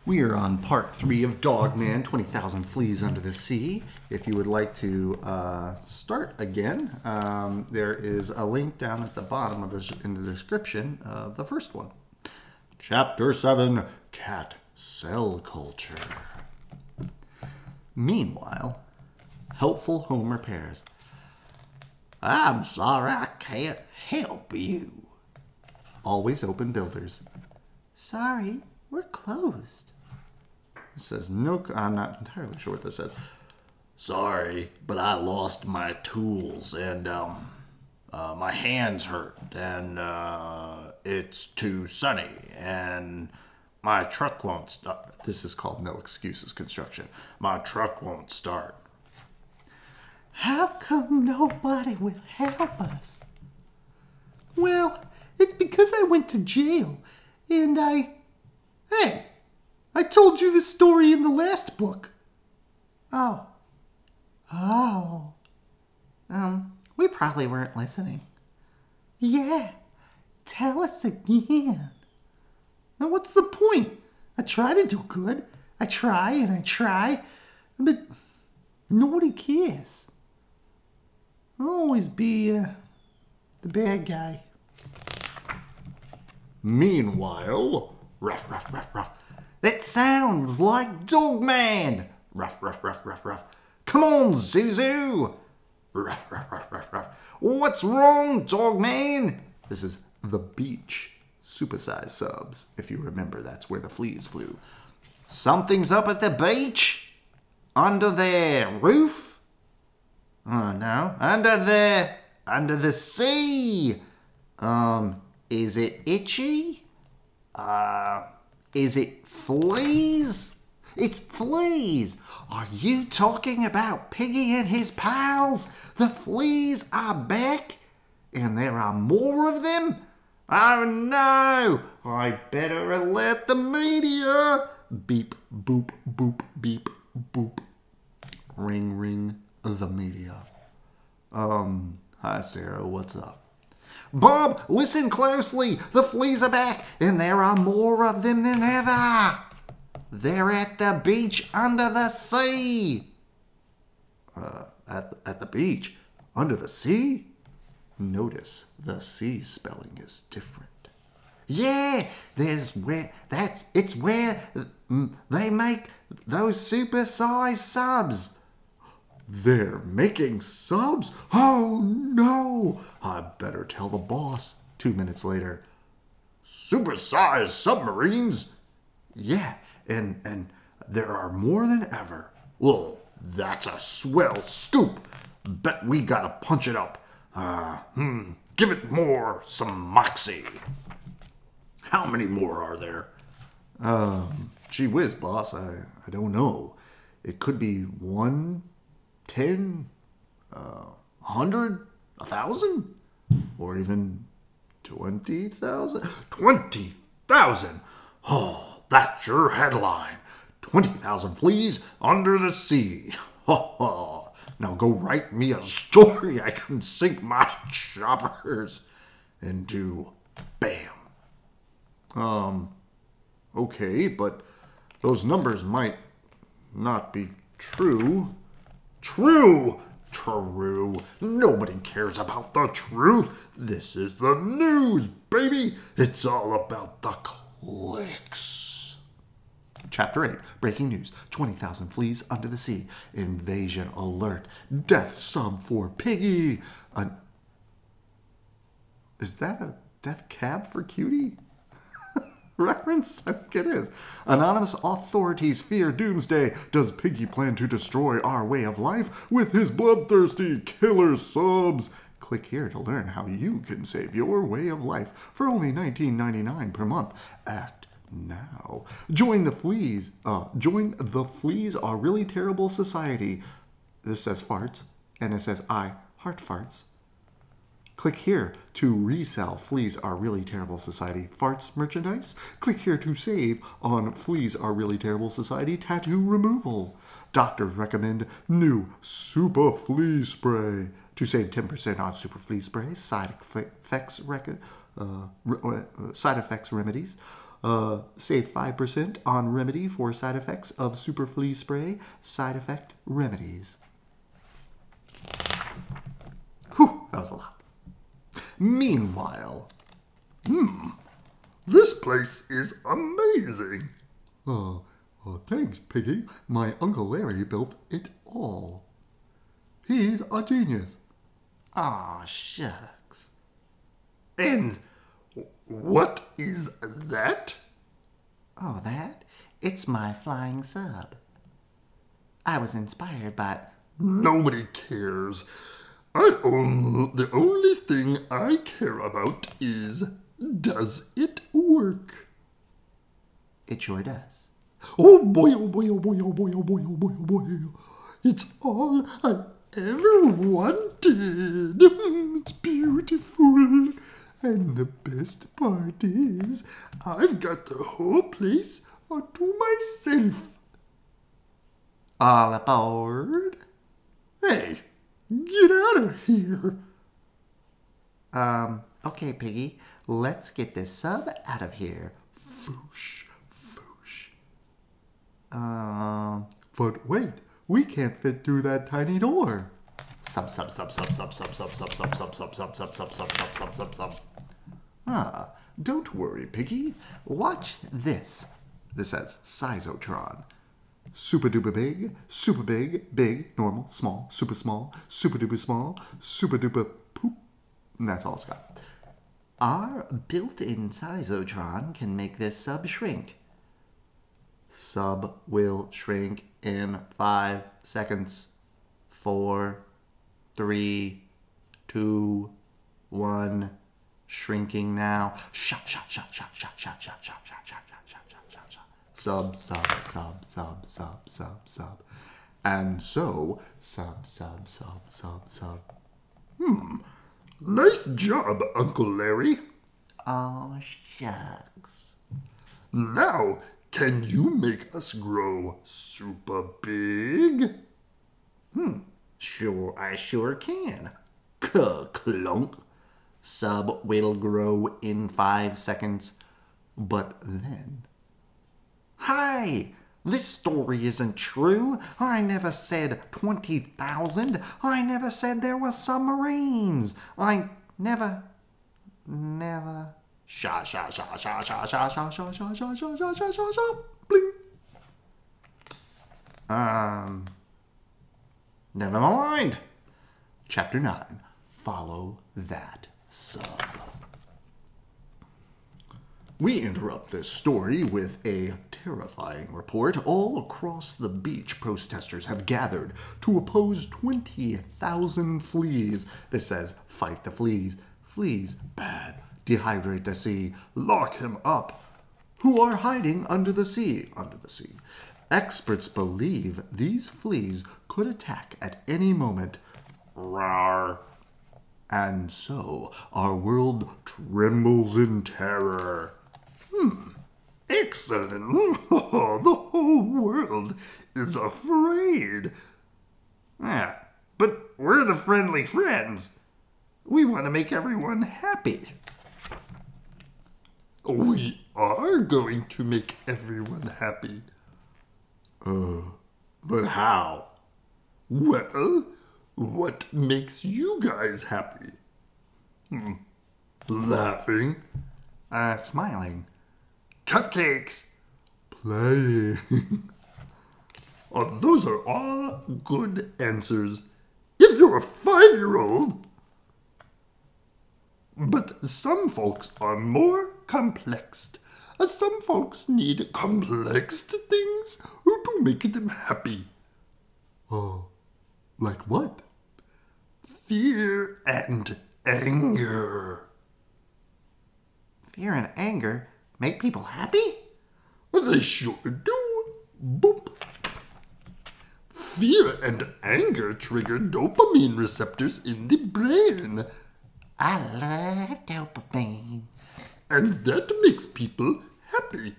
We are on part 3 of Dogman, 20,000 Fleas Under the Sea. If you would like to start again, there is a link down at the bottom of this in the description of the first one. Chapter 7, Cat Cell Culture. Meanwhile, helpful home repairs. I'm sorry, I can't help you. Always open builders. Sorry, we're closed. It says no, I'm not entirely sure what this says. Sorry, but I lost my tools and my hands hurt and it's too sunny and my truck won't start. This is called no excuses construction. My truck won't start. How come nobody will help us? Well, it's because I went to jail and Hey, I told you this story in the last book. Oh. We probably weren't listening. Yeah, tell us again. Now what's the point? I try to do good. I try and I try, but nobody cares. I'll always be the bad guy. Meanwhile, ruff, ruff, ruff, ruff. That sounds like Dogman. Ruff, ruff, ruff, ruff, ruff. Come on, Zuzu. Ruff, ruff, ruff, ruff, ruff. What's wrong, Dogman? This is the beach. Supersized subs. If you remember, that's where the fleas flew. Something's up at the beach? Under their roof? Oh, no. Under the sea. Is it itchy? Is it fleas? It's fleas. Are you talking about Piggy and his pals? The fleas are back, and there are more of them? Oh no! I better alert the media. Beep, boop, boop, beep, boop. Ring, ring, the media. Hi Sarah, what's up? Bob, listen closely. The fleas are back, and there are more of them than ever. They're at the beach under the sea. At the beach? Under the sea? Notice the sea spelling is different. Yeah, it's where they make those supersized subs. They're making subs? Oh no! I better tell the boss. 2 minutes later. Supersized submarines? Yeah, and there are more than ever. Well, that's a swell scoop. Bet we gotta punch it up. Give it some moxie. How many more are there? Gee whiz, boss, I don't know. It could be 1, 10, 100, 1,000, or even 20,000. 20,000! Oh, that's your headline. 20,000 fleas under the sea. Ha ha. Now go write me a story I can sink my choppers into. Bam. Okay, but those numbers might not be true. True! True. Nobody cares about the truth. This is the news, baby. It's all about the clicks. Chapter 8. Breaking news. 20,000 fleas under the sea. Invasion alert. Death sub for Piggy. Is that a death cab for Cutie? Reference? I think it is. Anonymous authorities fear doomsday. Does Piggy plan to destroy our way of life with his bloodthirsty killer subs? Click here to learn how you can save your way of life for only $19.99 per month. Act now. Join the Fleas. Join the Fleas Are Really Terrible Society. This says farts, and it says I heart farts. Click here to resell Fleas Are Really Terrible Society farts merchandise. Click here to save on Fleas Are Really Terrible Society tattoo removal. Doctors recommend new Super Flea Spray. To save 10% on Super Flea Spray, side effects remedies. Save 5% on remedy for side effects of Super Flea Spray. Side effect remedies. Whew, that was a lot. Meanwhile, This place is amazing. oh, thanks, Piggy. My Uncle Larry built it all. He's a genius. Aw, shucks. And what is that? Oh, that? It's my flying sub. I was inspired by... Nobody cares. The only thing I care about is, does it work? It sure does. Oh boy, oh boy, oh boy, oh boy, oh boy, oh boy, oh boy. It's all I ever wanted. It's beautiful. And the best part is, I've got the whole place all to myself. All aboard? Hey, get out of here. Okay, Piggy. Let's get this sub out of here. Foosh, foosh. But wait, we can't fit through that tiny door. Sub, sub, sub, sub, sub, sub, sub, sub, sub, sub, sub, sub, sub, sub, sub, sub, sub, sub. Ah, don't worry, Piggy. Watch this. This says Sizotron. Super duper big, big, normal, small, super duper poop. And that's all it's got. Our built-in Sizotron can make this sub shrink. Sub will shrink in 5 seconds. 4, 3, 2, 1. Shrinking now. Shot, shot, shot, shot, shot, shot, shot, shot, shot, shot, shot, shot, shot, shot, shot. Sub, sub, sub, sub, sub, sub, sub. And so, sub, sub, sub, sub, sub. Nice job, Uncle Larry. Oh, shucks. Now, can you make us grow super big? Sure, I sure can. Clunk. Sub will grow in 5 seconds. But then... Hi! This story isn't true. I never said 20,000. I never said there were submarines. I never... Sha sha sha sha sha sha sha sha sha sha sha sha sha sha sha bling. Never mind. Chapter 9. Follow that sub. We interrupt this story with a terrifying report. All across the beach, protesters have gathered to oppose 20,000 fleas. This says, fight the fleas. Fleas, bad. Dehydrate the sea. Lock him up. Who are hiding under the sea. Under the sea. Experts believe these fleas could attack at any moment. Rawr. And so our world trembles in terror. Excellent. The whole world is afraid. But we're the friendly friends. We want to make everyone happy. We are going to make everyone happy. But how? Well, what makes you guys happy? Laughing. Smiling. Cupcakes. Playing. Those are all good answers if you're a 5-year-old. But some folks are more complex. Some folks need complex things to make them happy. Oh, like what? Fear and anger. Fear and anger make people happy? They sure do. Boop. Fear and anger trigger dopamine receptors in the brain. I love dopamine. And that makes people happy.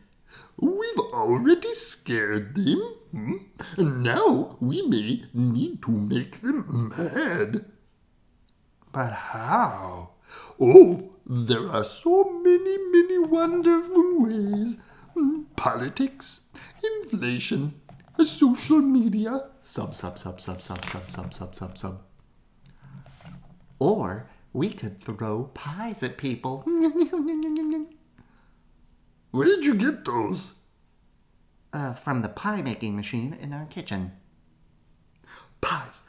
We've already scared them. Now we may need to make them mad. But how? Oh, There are so many, many wonderful ways. Politics, inflation, social media. Sub. Or we could throw pies at people. Where did you get those? From the pie making machine in our kitchen. Pies.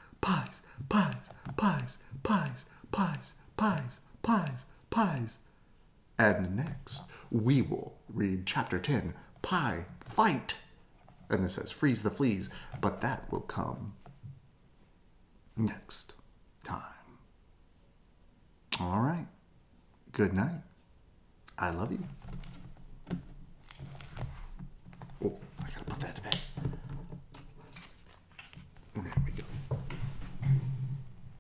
And next, we will read chapter 10, Pie Fight. And this says, freeze the fleas, but that will come next time. All right. Good night. I love you.